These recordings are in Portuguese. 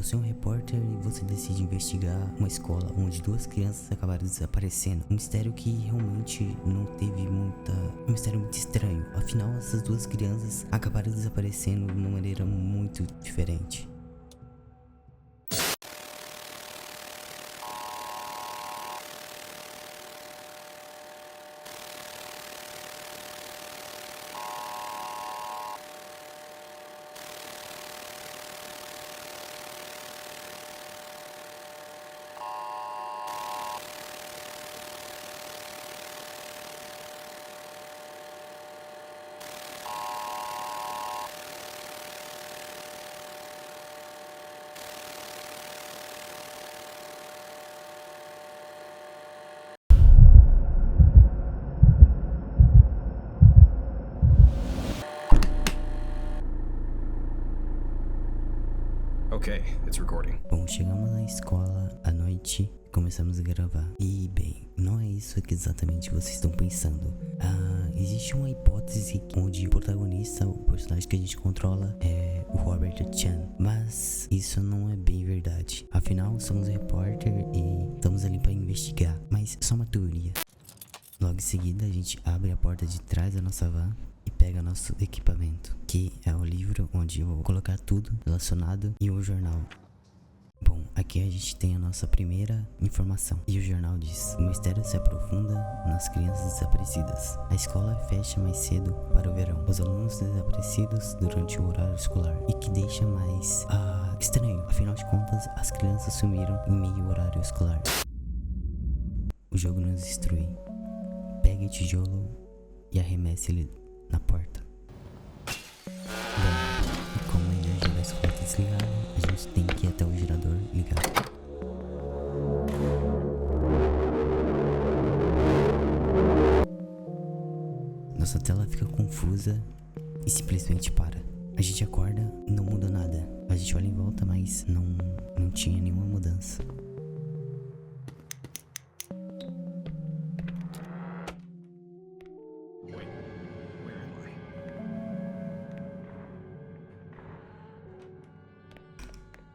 Você é um repórter e você decide investigar uma escola onde duas crianças acabaram desaparecendo. Um mistério que realmente não teve muita... Um mistério muito estranho. Afinal, essas duas crianças acabaram desaparecendo de uma maneira muito diferente. Okay, it's recording. Bom, chegamos na escola à noite e começamos a gravar. E bem, não é isso que exatamente vocês estão pensando. Existe uma hipótese onde o protagonista, o personagem que a gente controla, é o Robert Chan. Mas isso não é bem verdade. Afinal, somos repórter e estamos ali para investigar. Mas é só uma teoria. Logo em seguida, a gente abre a porta de trás da nossa van e pega nosso equipamento, que é o livro onde eu vou colocar tudo relacionado e o jornal. Bom, aqui a gente tem a nossa primeira informação. E o jornal diz: o mistério se aprofunda nas crianças desaparecidas. A escola fecha mais cedo para o verão. Os alunos desaparecidos durante o horário escolar. E que deixa mais estranho. Afinal de contas, as crianças sumiram em meio horário escolar. O jogo nos instrui. Pegue o tijolo e arremesse ele na porta. Bom, e como a energia da escola está desligada, a gente tem que ir até o gerador ligado. Nossa tela fica confusa e simplesmente para. A gente acorda e não muda nada. A gente olha em volta, mas não tinha nenhuma mudança.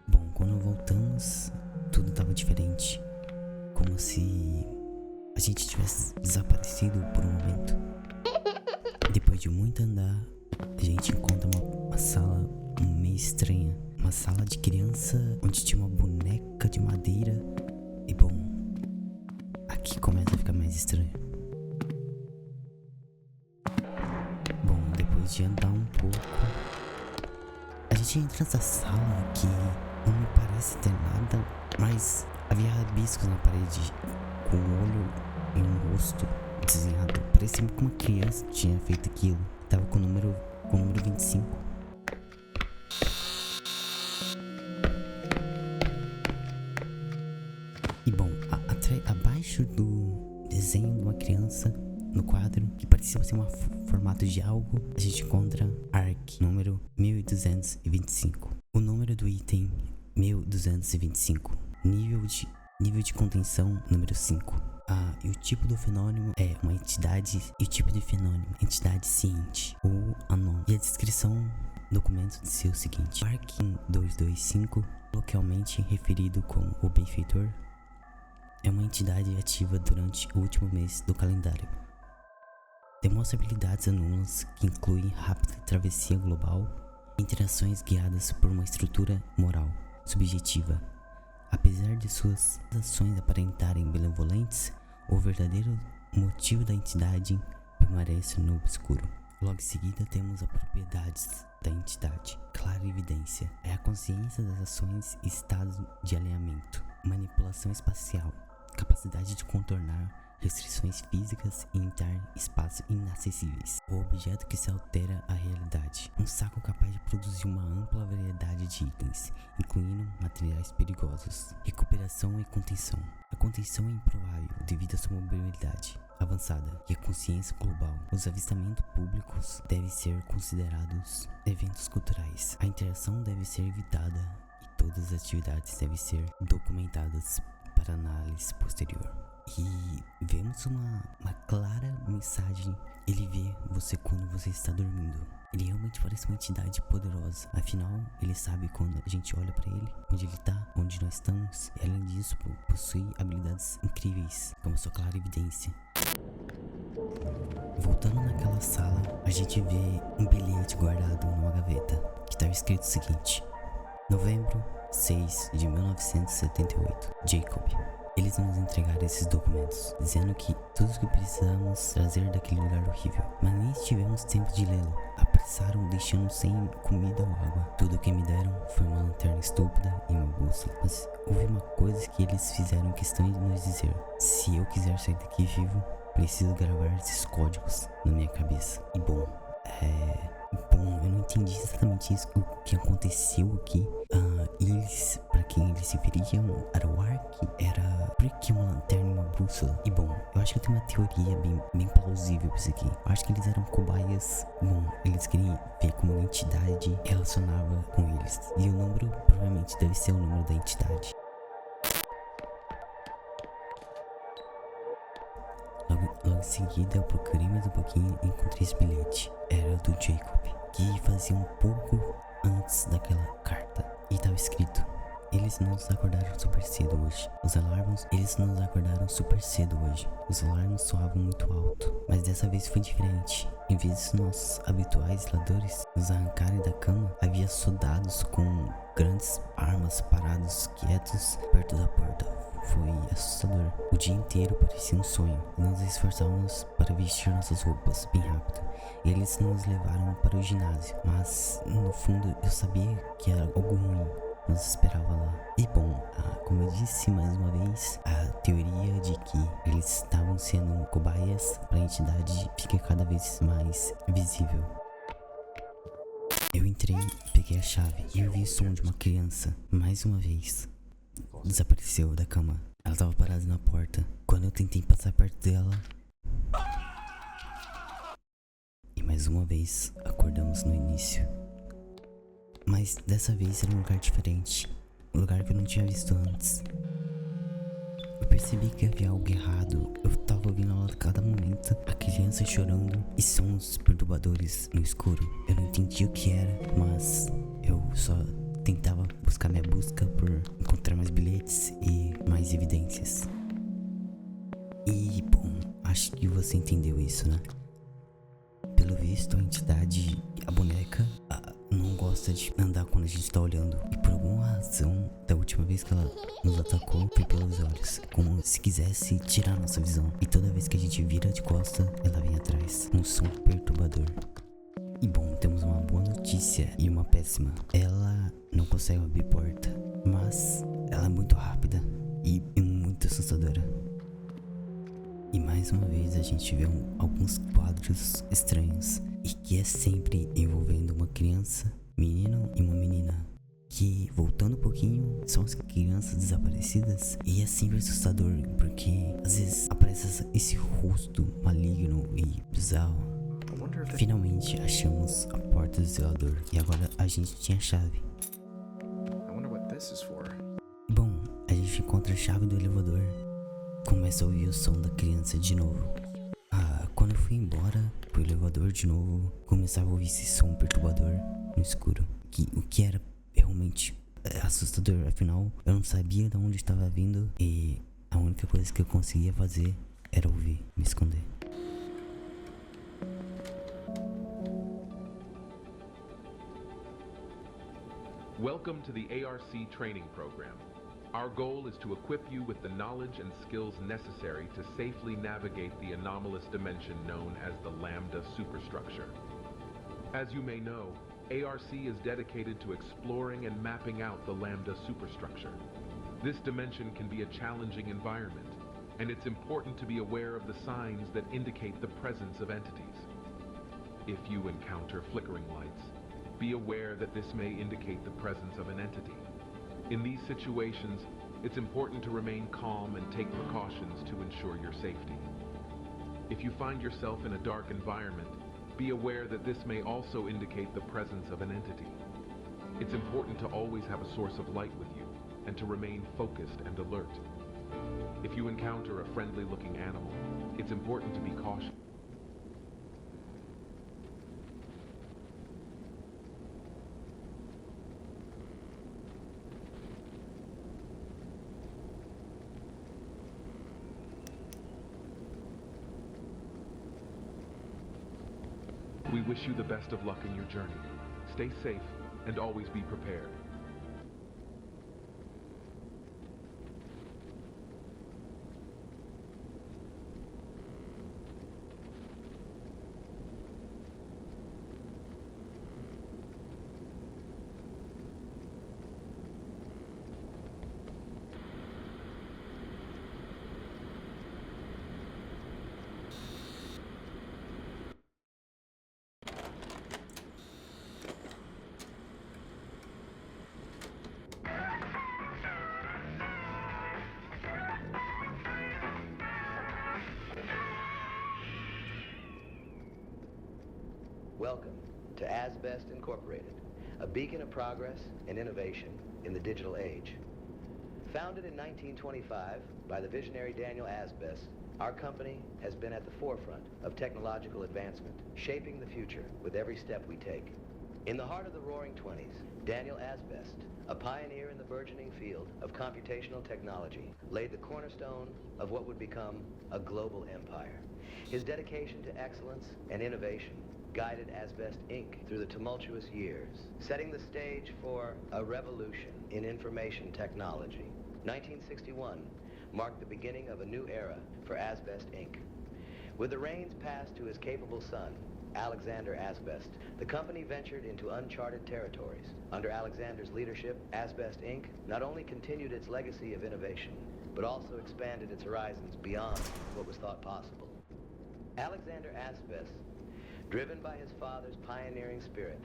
Bom, quando voltamos, tudo estava diferente. Como se a gente tivesse desaparecido por um momento. Depois de muito andar, a gente encontra uma sala meio estranha. Uma sala de criança onde tinha uma boneca de madeira. E bom, aqui começa a ficar mais estranho. Bom, depois de andar um pouco, a gente entra nessa sala que não me parece ter nada, mas havia rabiscos na parede, com um olho e um rosto desenhado. Parecia que uma criança tinha feito aquilo. Tava com o número 25. E bom, abaixo do desenho de uma criança, no quadro, que parecia ser um formato de algo, a gente encontra ARC, número 1225. O número do item 1225. Nível de contenção número 5. E o tipo do fenômeno é uma entidade. E o tipo de fenômeno, entidade ciente ou anônima. E a descrição do documento diz o seguinte: ARC 225, localmente referido como o benfeitor, é uma entidade ativa durante o último mês do calendário. Demonstra habilidades anômalas que incluem rápida travessia global e interações guiadas por uma estrutura moral subjetiva. Apesar de suas ações aparentarem benevolentes, o verdadeiro motivo da entidade permanece no obscuro. Logo em seguida temos as propriedades da entidade. Clara evidência é a consciência das ações e estado de alinhamento. Manipulação espacial, capacidade de contornar restrições físicas e entrar espaços inacessíveis. O objeto que se altera a realidade. Um saco capaz de produzir uma ampla variedade de itens, incluindo materiais perigosos. Recuperação e contenção. A contenção é improvável devido à sua mobilidade avançada e a consciência global. Os avistamentos públicos devem ser considerados eventos culturais. A interação deve ser evitada e todas as atividades devem ser documentadas para análise posterior. E vemos uma clara mensagem. Ele vê você quando você está dormindo. Ele realmente parece uma entidade poderosa. Afinal, ele sabe quando a gente olha pra ele, onde ele tá, onde nós estamos. E além disso, possui habilidades incríveis, como sua clara evidência. Voltando naquela sala, a gente vê um bilhete guardado numa gaveta, que estava escrito o seguinte: Novembro 6 de 1978, Jacob. Eles nos entregaram esses documentos, dizendo que tudo o que precisamos trazer daquele lugar horrível, mas nem tivemos tempo de lê-lo. Apressaram, deixando sem comida ou água. Tudo o que me deram foi uma lanterna estúpida e uma bússola. Mas houve uma coisa que eles fizeram questão de nos dizer: se eu quiser sair daqui vivo, preciso gravar esses códigos na minha cabeça. E bom, eu não entendi exatamente isso, o que aconteceu aqui. Eles, pra quem eles se referiam, era o Ark, era por que uma lanterna e uma bússola? E bom, eu acho que eu tenho uma teoria bem plausível pra isso aqui. Eu acho que eles eram cobaias. Bom, eles queriam ver como uma entidade relacionava com eles. E o número provavelmente deve ser o número da entidade. Logo em seguida, eu procurei mais um pouquinho e encontrei esse bilhete. Era do Jacob, que fazia um pouco antes daquela carta. E estava escrito: eles nos acordaram super cedo hoje. Eles nos acordaram super cedo hoje. Os alarmes soavam muito alto, mas dessa vez foi diferente. Em vez dos nossos habituais zeladores nos arrancarem da cama, havia soldados com grandes armas parados quietos perto da porta. Foi assustador. O dia inteiro parecia um sonho. Nos esforçávamos para vestir nossas roupas bem rápido. Eles nos levaram para o ginásio, mas no fundo eu sabia que era algo ruim nos esperava lá. E bom, como eu disse mais uma vez, a teoria de que eles estavam sendo cobaias para a entidade fica cada vez mais visível. Eu entrei, peguei a chave e ouvi o som de uma criança. Mais uma vez, desapareceu da cama. Ela estava parada na porta. Quando eu tentei passar perto dela, e mais uma vez acordamos no início. Mas dessa vez era um lugar diferente, um lugar que eu não tinha visto antes. Eu percebi que havia algo errado. Eu tava ouvindo ela a cada momento, a criança chorando e sons perturbadores no escuro. Eu não entendi o que era, mas eu só tentava buscar minha busca por encontrar mais bilhetes e mais evidências. E bom, acho que você entendeu isso, né? Pelo visto, a entidade, a boneca, não gosta de andar quando a gente tá olhando. E por alguma razão, da última vez que ela nos atacou, foi pelos olhos, como se quisesse tirar nossa visão. E toda vez que a gente vira de costa, ela vem atrás, um som perturbador. E bom, temos uma boa notícia e uma péssima. Ela não consegue abrir porta, mas ela é muito rápida e muito assustadora. E mais uma vez a gente vê alguns quadros estranhos, e que é sempre envolvendo uma criança, menino e uma menina, que, voltando um pouquinho, são as crianças desaparecidas. E é sempre assustador, porque às vezes aparece esse rosto maligno e bizarro. Finalmente achamos a porta do zelador, e agora a gente tinha a chave. Bom, a gente encontra a chave do elevador. Começa a ouvir o som da criança de novo. Quando eu fui embora pro elevador de novo, começava a ouvir esse som perturbador no escuro, o que era realmente assustador. Afinal, eu não sabia de onde estava vindo, e a única coisa que eu conseguia fazer era ouvir, me esconder. Welcome to the ARC training program. Our goal is to equip you with the knowledge and skills necessary to safely navigate the anomalous dimension known as the Lambda superstructure. As you may know, ARC is dedicated to exploring and mapping out the Lambda superstructure. This dimension can be a challenging environment, and it's important to be aware of the signs that indicate the presence of entities. If you encounter flickering lights, be aware that this may indicate the presence of an entity. In these situations, it's important to remain calm and take precautions to ensure your safety. If you find yourself in a dark environment, be aware that this may also indicate the presence of an entity. It's important to always have a source of light with you and to remain focused and alert. If you encounter a friendly-looking animal, it's important to be cautious. wish you the best of luck in your journey. Stay safe and always be prepared. Welcome to Asbest Incorporated, a beacon of progress and innovation in the digital age. Founded in 1925 by the visionary Daniel Asbest, our company has been at the forefront of technological advancement, shaping the future with every step we take. In the heart of the Roaring Twenties, Daniel Asbest, a pioneer in the burgeoning field of computational technology, laid the cornerstone of what would become a global empire. His dedication to excellence and innovation guided Asbest Inc. through the tumultuous years, setting the stage for a revolution in information technology. 1961 marked the beginning of a new era for Asbest Inc. With the reins passed to his capable son, Alexander Asbest, the company ventured into uncharted territories. Under Alexander's leadership, Asbest Inc. not only continued its legacy of innovation, but also expanded its horizons beyond what was thought possible. Alexander Asbest, driven by his father's pioneering spirit,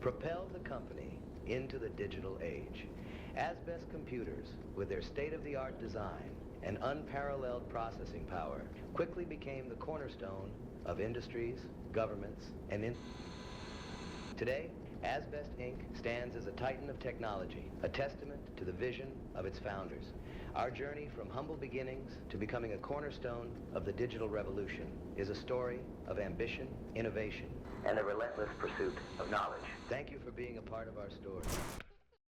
propelled the company into the digital age. Asbest computers, with their state-of-the-art design and unparalleled processing power, quickly became the cornerstone of industries, governments, and Today, Asbest Inc. stands as a titan of technology, a testament to the vision of its founders. Our journey from humble beginnings to becoming a cornerstone of the digital revolution is a story of ambition, innovation, and the relentless pursuit of knowledge. Thank you for being a part of our story.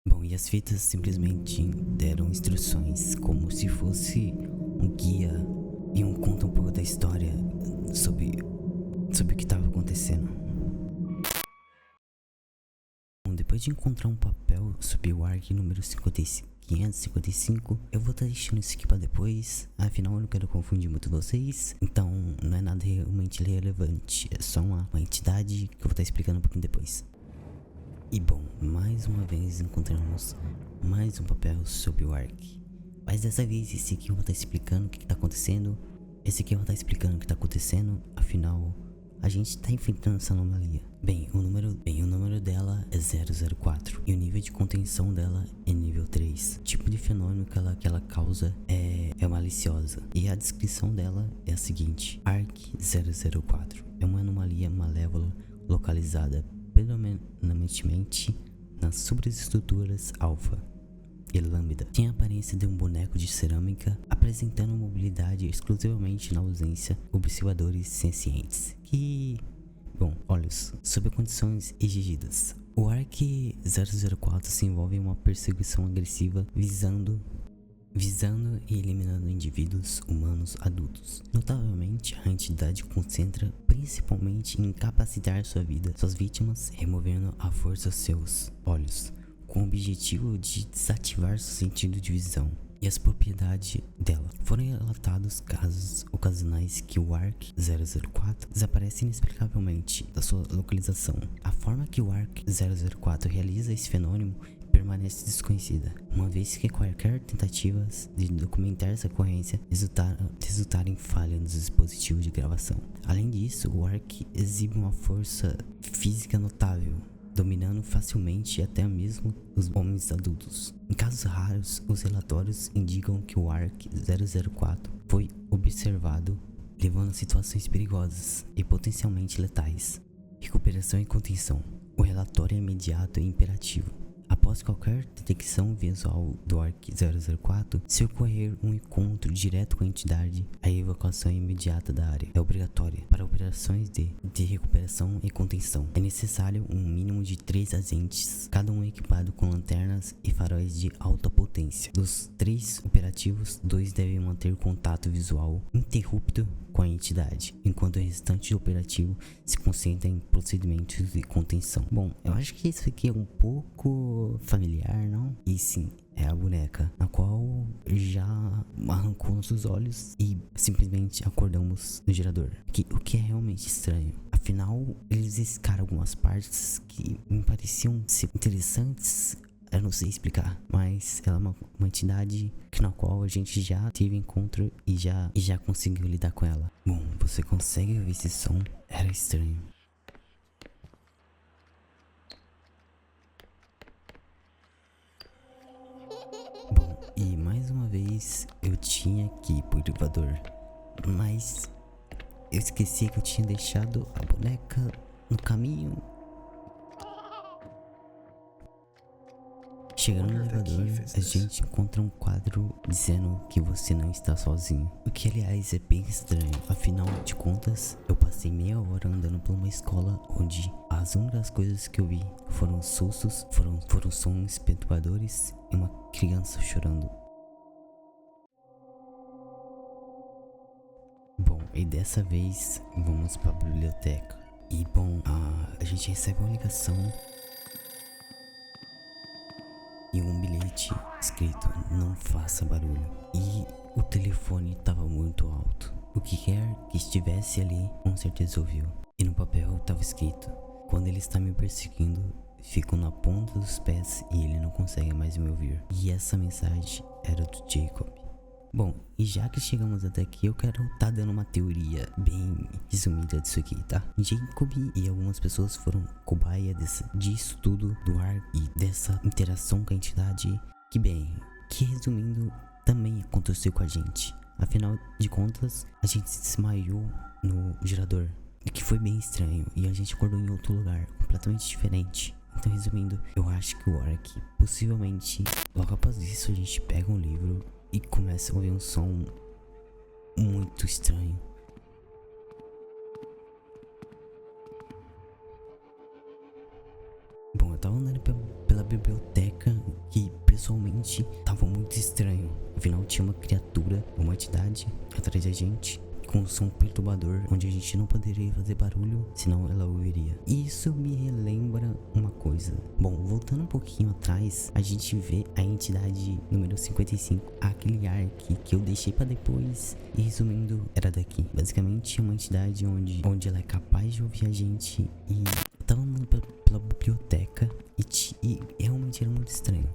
Bom, e as fitas simplesmente deram instruções como se fosse um guia e conta um pouco da história sobre o que estava acontecendo. Bom, depois de encontrar um papel sobre o ARC número 555, eu vou estar deixando isso aqui pra depois. Afinal, eu não quero confundir muito vocês. Então, não é nada realmente relevante. É só uma entidade que eu vou estar explicando um pouquinho depois. E bom, mais uma vez encontramos mais um papel sobre o ARC. Mas dessa vez, esse aqui eu vou estar explicando o que está acontecendo. Esse aqui eu vou estar explicando o que está acontecendo. Afinal, a gente está enfrentando essa anomalia. Bem, o número dela é 004 e o nível de contenção dela é nível 3. O tipo de fenômeno que ela causa é maliciosa. E a descrição dela é a seguinte: ARC 004 é uma anomalia malévola localizada predominantemente nas subestruturas alfa e lambda. Tinha a aparência de um boneco de cerâmica, apresentando mobilidade exclusivamente na ausência de observadores sencientes que, olhos, sob condições exigidas. O ARC 004 se envolve em uma perseguição agressiva visando e eliminando indivíduos humanos adultos. Notavelmente, a entidade concentra principalmente em incapacitar suas vítimas, removendo à força seus olhos, com o objetivo de desativar seu sentido de visão e as propriedades dela. Foram relatados casos ocasionais que o ARC 004 desaparece inexplicavelmente da sua localização. A forma que o ARC 004 realiza esse fenômeno permanece desconhecida, uma vez que qualquer tentativa de documentar essa ocorrência resultar em falha nos dispositivos de gravação. Além disso, o ARC exibe uma força física notável, dominando facilmente até mesmo os homens adultos. Em casos raros, os relatórios indicam que o ARC 004 foi observado levando a situações perigosas e potencialmente letais. Recuperação e contenção. O relatório é imediato e imperativo. Após qualquer detecção visual do ARC-004, se ocorrer um encontro direto com a entidade, a evacuação imediata da área é obrigatória. Para operações de recuperação e contenção, é necessário um mínimo de 3 agentes, cada um equipado com lanternas e faróis de alta potência. Dos 3 operativos, 2 devem manter contato visual interrupto com a entidade, enquanto o restante do operativo se concentra em procedimentos de contenção. Bom, eu acho que isso aqui é um pouco familiar, não? E sim, é a boneca, a qual já arrancou nossos olhos e simplesmente acordamos no gerador. O que é realmente estranho. Afinal, eles riscaram algumas partes que me pareciam ser interessantes. Eu não sei explicar, mas ela é uma entidade na qual a gente já teve encontro e já conseguiu lidar com ela. Bom, você consegue ouvir esse som? Era estranho. Bom, e mais uma vez eu tinha que ir pro elevador, mas eu esqueci que eu tinha deixado a boneca no caminho. Chegando no elevador, a gente encontra um quadro dizendo que você não está sozinho. O que, aliás, é bem estranho. Afinal de contas, eu passei meia hora andando por uma escola onde as únicas coisas que eu vi foram sustos, foram sons perturbadores e uma criança chorando. Bom, e dessa vez vamos para a biblioteca. E bom, a gente recebe uma ligação e um bilhete escrito: não faça barulho. E o telefone estava muito alto. O que quer que estivesse ali com certeza ouviu. E no papel estava escrito: quando ele está me perseguindo, fico na ponta dos pés e ele não consegue mais me ouvir. E essa mensagem era do Jacob. Bom, e já que chegamos até aqui, eu quero tá dando uma teoria bem resumida disso aqui, tá? Jacob e algumas pessoas foram cobaia disso tudo, do ar e dessa interação com a entidade, que resumindo, também aconteceu com a gente. Afinal de contas, a gente se desmaiou no gerador, o que foi bem estranho, e a gente acordou em outro lugar, completamente diferente. Então, resumindo, eu acho que o Ark, possivelmente, logo após isso, a gente pega um livro e começa a ouvir um som muito estranho. Bom, eu tava andando pela biblioteca que pessoalmente tava muito estranho. Afinal, tinha uma criatura, uma entidade atrás da gente, com um som perturbador, onde a gente não poderia fazer barulho, senão ela ouviria. E isso me relembra uma coisa. Bom, voltando um pouquinho atrás, a gente vê a entidade número 55, aquele Ark que eu deixei pra depois. E resumindo, era daqui. Basicamente é uma entidade onde ela é capaz de ouvir a gente. E eu tava andando pela biblioteca e realmente era muito estranho.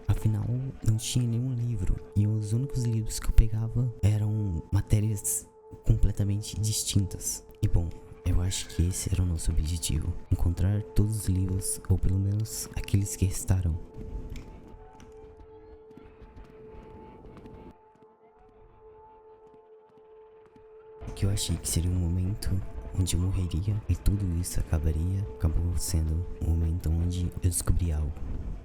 Afinal, não tinha nenhum livro, e os únicos livros que eu pegava eram matérias completamente distintas. E bom, eu acho que esse era o nosso objetivo: encontrar todos os livros, ou pelo menos aqueles que restaram. Que eu achei que seria um momento onde eu morreria e tudo isso acabaria, acabou sendo um momento onde eu descobri algo.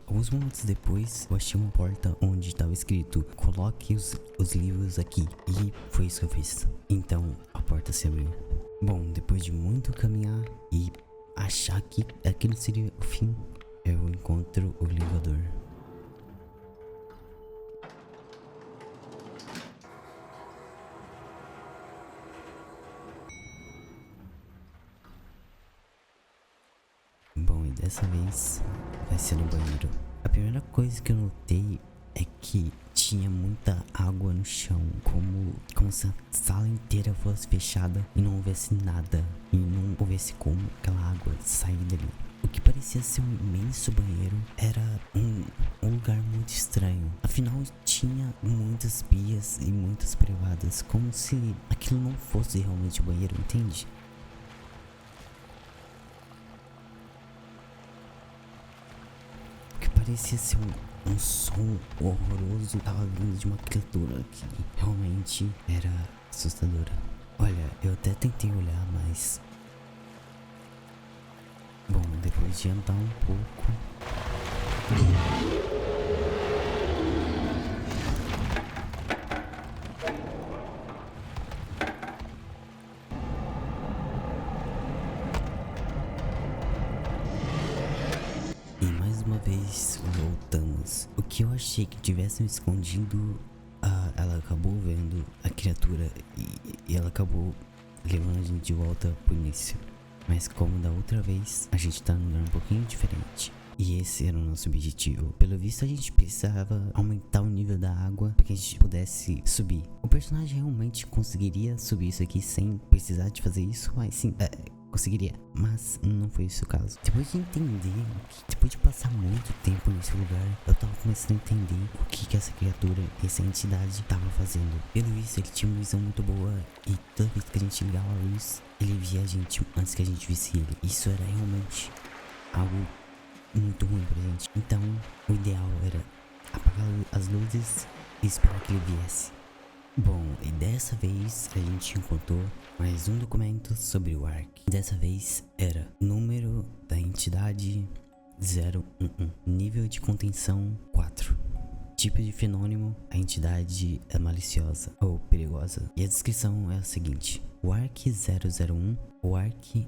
Alguns momentos depois, eu achei uma porta onde estava escrito: coloque os livros aqui. E foi isso que eu fiz. Então, a porta se abriu. Bom, depois de muito caminhar e achar que aquele seria o fim, eu encontro o elevador. Bom, e dessa vez vai ser no banheiro. A primeira coisa que eu notei é que tinha muita água no chão, como se a sala inteira fosse fechada e não houvesse nada, e não houvesse como aquela água sair dali. O que parecia ser um imenso banheiro era um lugar muito estranho. Afinal, tinha muitas pias e muitas privadas, como se aquilo não fosse realmente um banheiro, entende? Parecia ser um som horroroso, tava vindo de uma criatura que realmente era assustadora. Olha, eu até tentei olhar, mas... Bom, depois de andar um pouco, E mais uma vez voltamos. O que eu achei que tivessem escondido, ela acabou vendo a criatura e ela acabou levando a gente de volta pro início. Mas como da outra vez, a gente tá num lugar um pouquinho diferente. E esse era o nosso objetivo. Pelo visto, a gente precisava aumentar o nível da água para que a gente pudesse subir. O personagem realmente conseguiria subir isso aqui sem precisar de fazer isso, mas sim, conseguiria. Mas não foi esse o caso. Depois de entender, depois de passar muito tempo nesse lugar, eu tava começando a entender o que essa criatura, essa entidade tava fazendo. Pelo visto, ele tinha uma visão muito boa e toda vez que a gente ligava a luz, ele via a gente antes que a gente visse ele. Isso era realmente algo muito ruim pra gente. Então, o ideal era apagar as luzes e esperar que ele viesse. Bom, e dessa vez a gente encontrou mais um documento sobre o Ark. Dessa vez era número da entidade 011, nível de contenção 4. Tipo de fenômeno, a entidade é maliciosa ou perigosa. E a descrição é a seguinte: o Ark 001, o Ark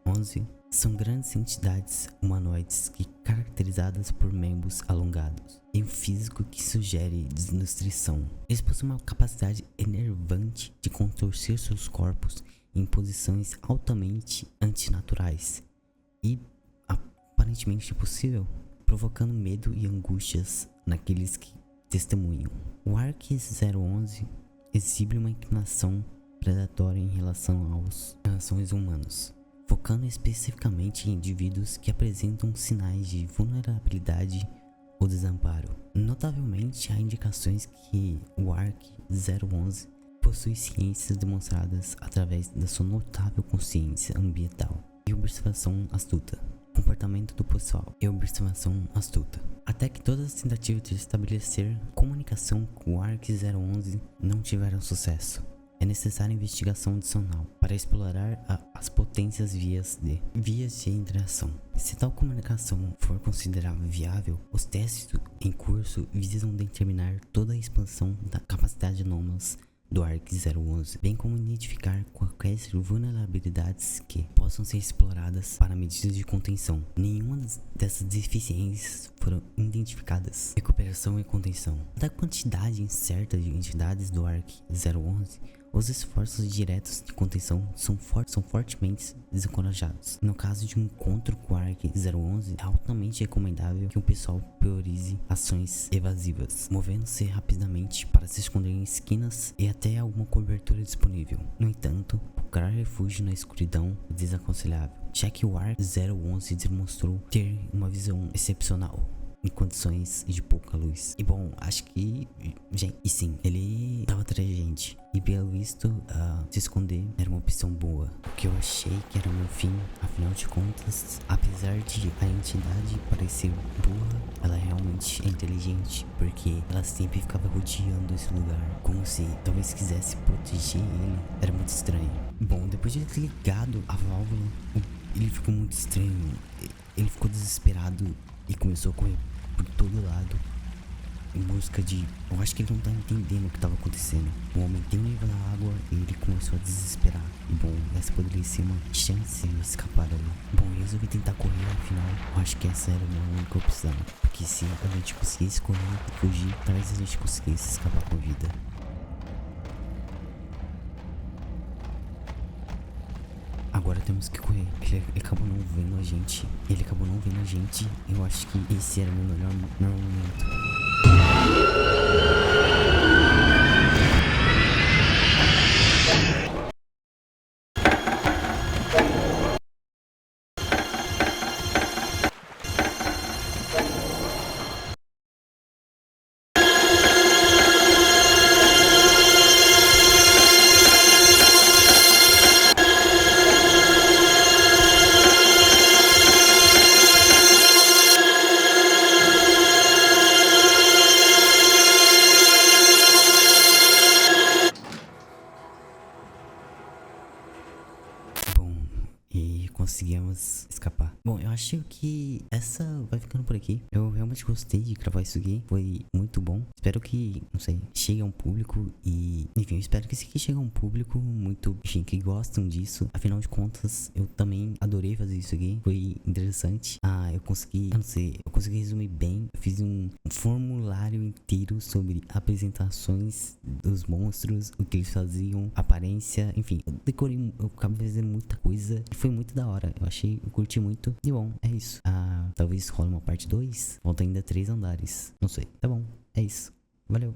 011 são grandes entidades humanoides caracterizadas por membros alongados e um físico que sugere desnutrição. Eles possuem uma capacidade enervante de contorcer seus corpos em posições altamente antinaturais e aparentemente impossível, provocando medo e angústias naqueles que testemunham. O Ark 011 exibe uma inclinação predatória em relação aos relações humanos, focando especificamente em indivíduos que apresentam sinais de vulnerabilidade ou desamparo. Notavelmente, há indicações que o Ark 011 possui ciências demonstradas através da sua notável consciência ambiental e observação astuta. Comportamento do pessoal e observação astuta. Até que todas as tentativas de estabelecer comunicação com o Ark 011 não tiveram sucesso. É necessária investigação adicional para explorar as potências vias de interação. Se tal comunicação for considerada viável, os testes em curso visam determinar toda a expansão da capacidade anômalas do Ark 011, bem como identificar quaisquer vulnerabilidades que possam ser exploradas para medidas de contenção. Nenhuma dessas deficiências foram identificadas. Recuperação e contenção. Da quantidade incerta de entidades do Ark 011, os esforços diretos de contenção são fortemente desencorajados. No caso de um encontro com o Ark 011, é altamente recomendável que o pessoal priorize ações evasivas, movendo-se rapidamente para se esconder em esquinas e até alguma cobertura disponível. No entanto, procurar refúgio na escuridão é desaconselhável, já que o Ark 011 demonstrou ter uma visão excepcional em condições de pouca luz. E bom, acho que, gente, e sim, ele tava atrás de gente. E pelo visto, se esconder era uma opção boa. O que eu achei que era o meu fim, afinal de contas, apesar de a entidade parecer burra, ela realmente é inteligente, porque ela sempre ficava rodeando esse lugar, como se talvez quisesse proteger ele. Era muito estranho. Bom, depois de ter ligado a válvula, ele ficou muito estranho. Ele ficou desesperado e começou a correr por todo lado em busca de... Eu acho que ele não tá entendendo o que tava acontecendo. Eu aumentei o nível da água e ele começou a desesperar. E bom, essa poderia ser uma chance de escapar dali. Bom, eu resolvi tentar correr, afinal eu acho que essa era a minha única opção, porque se a gente conseguisse correr e fugir, talvez a gente conseguisse escapar com a vida. Agora temos que correr. Ele acabou não vendo a gente. Eu acho que esse era o meu melhor momento. Bom, e conseguimos escapar. Bom, eu acho que essa vai ficando por aqui. Eu realmente gostei de gravar isso aqui. Foi muito bom. Espero que, não sei, chegue a um público e... Enfim, eu espero que isso aqui chegue a um público muito... Enfim, que gostam disso. Afinal de contas, eu também adorei fazer isso aqui. Foi interessante. Eu consegui, eu não sei, eu consegui resumir bem. Eu fiz um formulário inteiro sobre apresentações dos monstros, o que eles faziam, aparência, enfim. Eu decorei, eu acabei fazendo muita coisa e foi muito da hora. Eu curti muito. E bom, é isso. Talvez role uma parte 2. Falta ainda 3 andares. Não sei. Tá bom. É isso. Valeu.